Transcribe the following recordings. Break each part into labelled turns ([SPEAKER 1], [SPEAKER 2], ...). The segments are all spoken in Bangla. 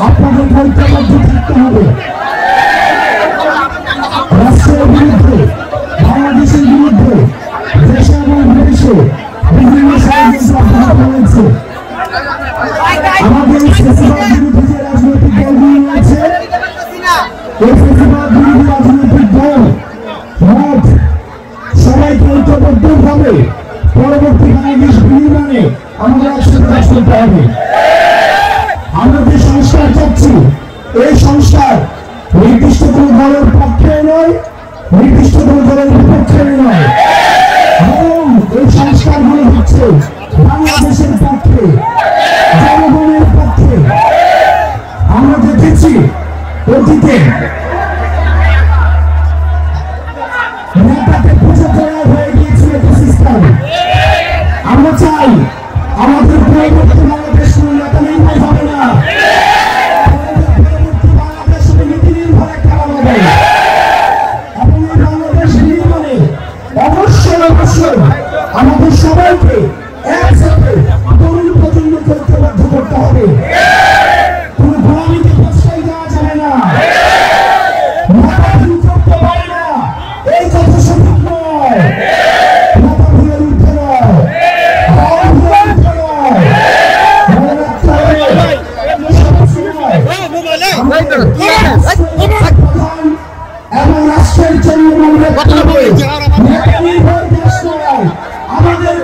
[SPEAKER 1] আপনাদের ঐক্যবদ্ধ থাকতে হবে। রাষ্ট্রের বিরুদ্ধে, বাংলাদেশের বিরুদ্ধে দেশে এবং বিদেশে বিভিন্ন ষড়যন্ত্র অব্যাহত রয়েছে। আমাদের ফেসিবাদ বিরোধী যে রাজনৈতিক দলগুলো রয়েছে, এই ফেসিবাদ বিরোধী রাজনৈতিক দল মত সবাইকে ঐক্যবদ্ধভাবে পরবর্তী বাংলাদেশ বিনির্মাণে আমাদের একসাথে কাজ করতে হবে। আমরা যে সংস্কার চাচ্ছি, এই সংস্কার নির্দিষ্ট কোন দলের পক্ষে নয়, নির্দিষ্ট কোন দলের বিপক্ষে নয়, বরং এই সংস্কারগুলো হচ্ছে বাংলাদেশের পক্ষে, জনগণের পক্ষে। আমরা দেখেছি অতীতে নেতাকে পুজো করা হয়ে গিয়েছিল সিস্টেম। আমরা চাই আমাদের পরবর্তী বাংলাদেশ নেতা নির্ভর হবে না, পরবর্তী বাংলাদেশ নীতি নির্ভরে খেলা হবে। এবং এই বাংলাদেশ নির্মাণে অবশ্যই অবশ্যই আমাদের সবাইকে একসাথে তরুণ প্রজন্মকে ঐক্যবদ্ধ করতে হবে। কোন গোলামিতে প্রশ্রয় দেওয়া যাবে না, মাতাভুল করতে পারে না, এই কথা সঠিক নয়। মাতাভুলের উঠে নয়, এবং রাষ্ট্রের জন্য আমাদেরকে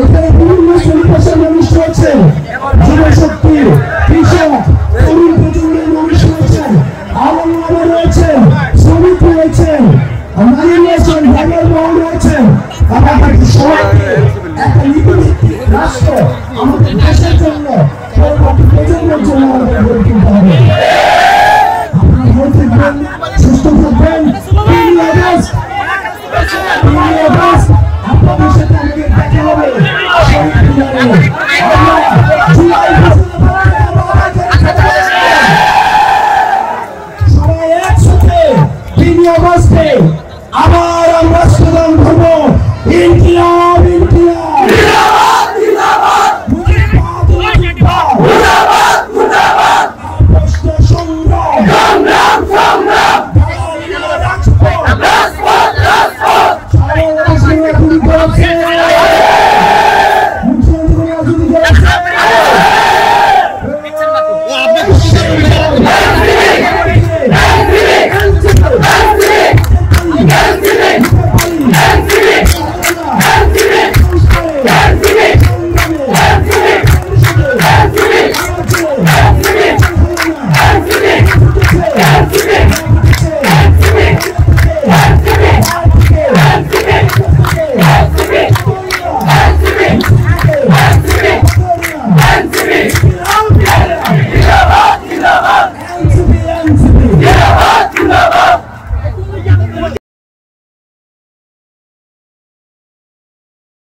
[SPEAKER 1] এখানে বিভিন্ন